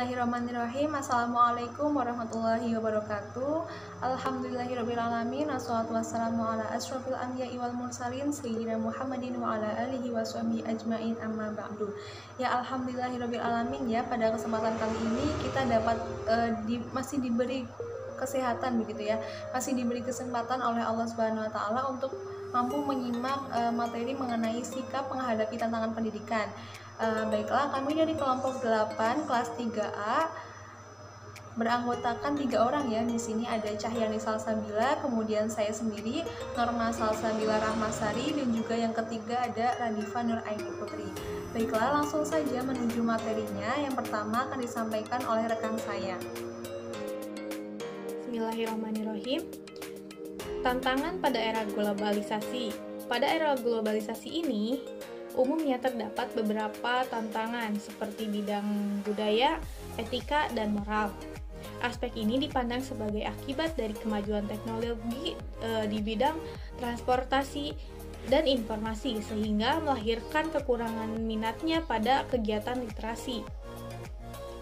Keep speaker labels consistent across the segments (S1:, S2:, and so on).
S1: Bismillahirrahmanirrahim. Assalamualaikum warahmatullahi wabarakatuh. Alhamdulillahirrabbilalamin. Wassalatu wassalamu ala asyrofil anbiya'i wal mursalin sayyidina Muhammadin wa ala alihi wa sahbihi ajmain, amma ba'du. Ya alhamdulillahirrabbilalamin, ya pada kesempatan kali ini kita dapat masih diberi kesehatan begitu ya. Masih diberi kesempatan oleh Allah Subhanahu wa taala untuk mampu menyimak materi mengenai sikap menghadapi tantangan pendidikan. Baiklah, kami dari kelompok 8 kelas 3A beranggotakan 3 orang ya. Di sini ada Cahyani Salsabila, kemudian saya sendiri Norma Salsabila Rahmasari, dan juga yang ketiga ada Radifa Nur Aini Putri. Baiklah, langsung saja menuju materinya. Yang pertama akan disampaikan oleh rekan saya.
S2: Bismillahirrahmanirrahim. Tantangan pada era globalisasi. Pada era globalisasi ini, umumnya terdapat beberapa tantangan seperti bidang budaya, etika, dan moral. Aspek ini dipandang sebagai akibat dari kemajuan teknologi di bidang transportasi dan informasi, sehingga melahirkan kekurangan minatnya pada kegiatan literasi.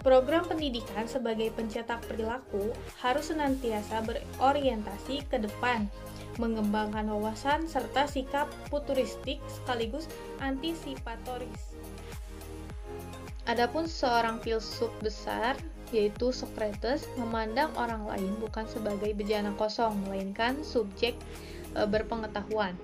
S2: Program pendidikan sebagai pencetak perilaku harus senantiasa berorientasi ke depan, mengembangkan wawasan serta sikap futuristik sekaligus antisipatoris. Adapun seorang filsuf besar, yaitu Socrates, memandang orang lain bukan sebagai bejana kosong, melainkan subjek berpengetahuan.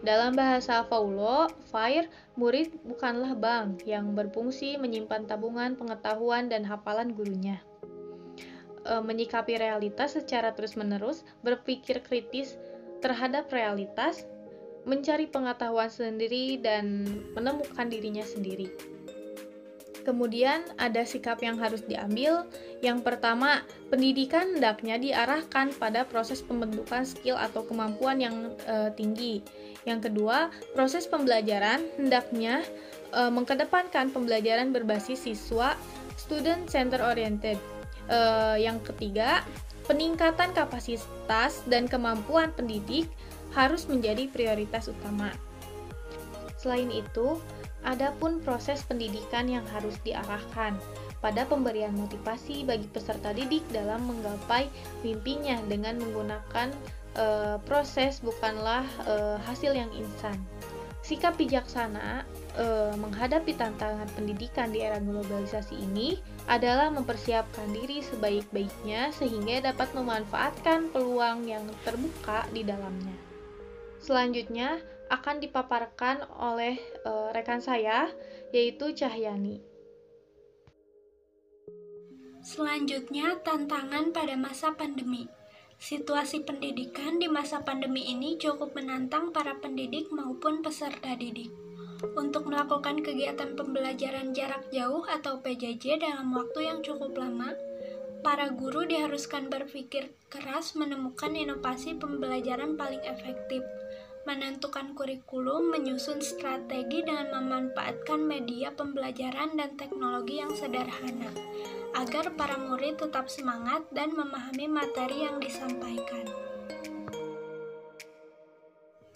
S2: Dalam bahasa Paulo Freire, murid bukanlah bank yang berfungsi menyimpan tabungan pengetahuan dan hafalan gurunya. Menyikapi realitas secara terus-menerus, berpikir kritis terhadap realitas, mencari pengetahuan sendiri, dan menemukan dirinya sendiri. Kemudian ada sikap yang harus diambil. Yang pertama, pendidikan hendaknya diarahkan pada proses pembentukan skill atau kemampuan yang tinggi. Yang kedua, proses pembelajaran hendaknya mengedepankan pembelajaran berbasis siswa, student center oriented. Yang ketiga, peningkatan kapasitas dan kemampuan pendidik harus menjadi prioritas utama. Selain itu, adapun proses pendidikan yang harus diarahkan pada pemberian motivasi bagi peserta didik dalam menggapai mimpinya dengan menggunakan proses, bukanlah hasil yang instan. Sikap bijaksana menghadapi tantangan pendidikan di era globalisasi ini adalah mempersiapkan diri sebaik-baiknya sehingga dapat memanfaatkan peluang yang terbuka di dalamnya. Selanjutnya akan dipaparkan oleh rekan saya, yaitu Cahyani.
S3: Selanjutnya, tantangan pada masa pandemi. Situasi pendidikan di masa pandemi ini cukup menantang para pendidik maupun peserta didik. Untuk melakukan kegiatan pembelajaran jarak jauh atau PJJ dalam waktu yang cukup lama, para guru diharuskan berpikir keras menemukan inovasi pembelajaran paling efektif, menentukan kurikulum, menyusun strategi dengan memanfaatkan media pembelajaran dan teknologi yang sederhana, agar para murid tetap semangat dan memahami materi yang disampaikan.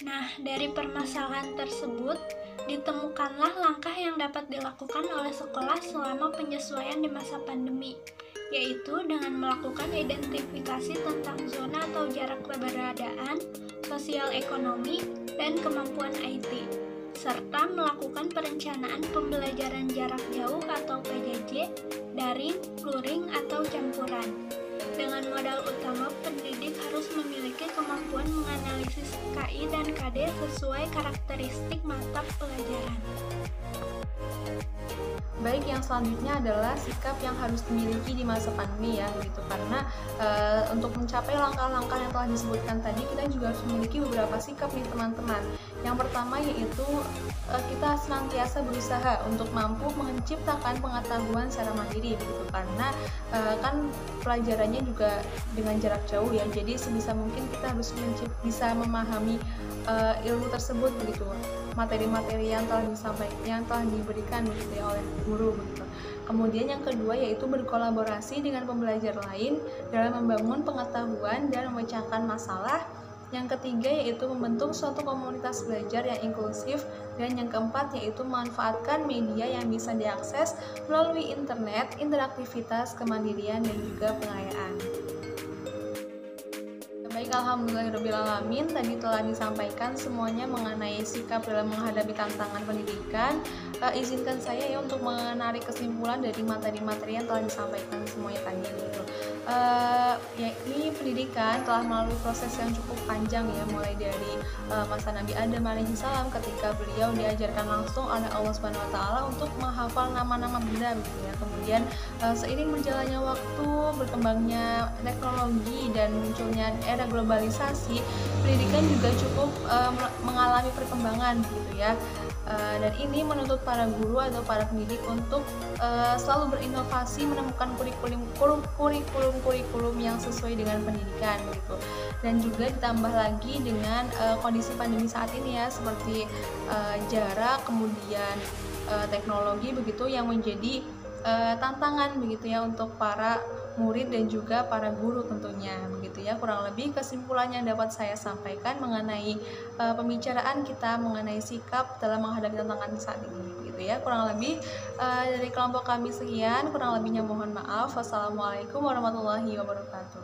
S3: Nah, dari permasalahan tersebut, ditemukanlah langkah yang dapat dilakukan oleh sekolah selama penyesuaian di masa pandemi, yaitu dengan melakukan identifikasi tentang zona atau jarak keberadaan, sosial ekonomi, dan kemampuan IT, serta melakukan perencanaan pembelajaran jarak jauh atau PJJ, daring, luring, atau campuran. Dengan modal utama, pendidik harus memiliki kemampuan menganalisis KI dan KD sesuai karakteristik mata pelajaran.
S1: Baik, yang selanjutnya adalah sikap yang harus dimiliki di masa pandemi ya, begitu. Karena untuk mencapai langkah-langkah yang telah disebutkan tadi, kita juga harus memiliki beberapa sikap nih teman-teman. Yang pertama yaitu kita senantiasa berusaha untuk mampu menciptakan pengetahuan secara mandiri, begitu. Karena kan pelajarannya juga dengan jarak jauh ya, jadi sebisa mungkin kita harus bisa memahami ilmu tersebut, begitu, materi-materi yang telah disampaikan, yang telah diberikan begitu ya oleh guru begitu. Kemudian yang kedua yaitu berkolaborasi dengan pembelajar lain dalam membangun pengetahuan dan memecahkan masalah. Yang ketiga yaitu membentuk suatu komunitas belajar yang inklusif, dan yang keempat yaitu memanfaatkan media yang bisa diakses melalui internet, interaktivitas, kemandirian, dan juga pengayaan. Baik, alhamdulillahirrahmanirrahim, tadi telah disampaikan semuanya mengenai sikap dalam menghadapi tantangan pendidikan. Izinkan saya ya untuk menarik kesimpulan dari materi-materi yang telah disampaikan semuanya tadi gitu. Yakni pendidikan telah melalui proses yang cukup panjang ya, mulai dari masa Nabi Adam alaihissalam ketika beliau diajarkan langsung oleh Allah Subhanahu wa taala untuk menghafal nama-nama benda gitu ya. Kemudian seiring berjalannya waktu, berkembangnya teknologi dan munculnya era globalisasi, pendidikan juga cukup mengalami perkembangan gitu ya. Dan ini menuntut para guru atau para pendidik untuk selalu berinovasi, menemukan kurikulum yang sesuai dengan pendidikan gitu. Dan juga ditambah lagi dengan kondisi pandemi saat ini ya, seperti jarak, kemudian teknologi begitu yang menjadi tantangan begitu ya untuk para murid dan juga para guru tentunya begitu ya. Kurang lebih kesimpulannya dapat saya sampaikan mengenai pembicaraan kita mengenai sikap dalam menghadapi tantangan saat ini begitu ya. Kurang lebih dari kelompok kami sekian, kurang lebihnya mohon maaf. Wassalamualaikum warahmatullahi wabarakatuh.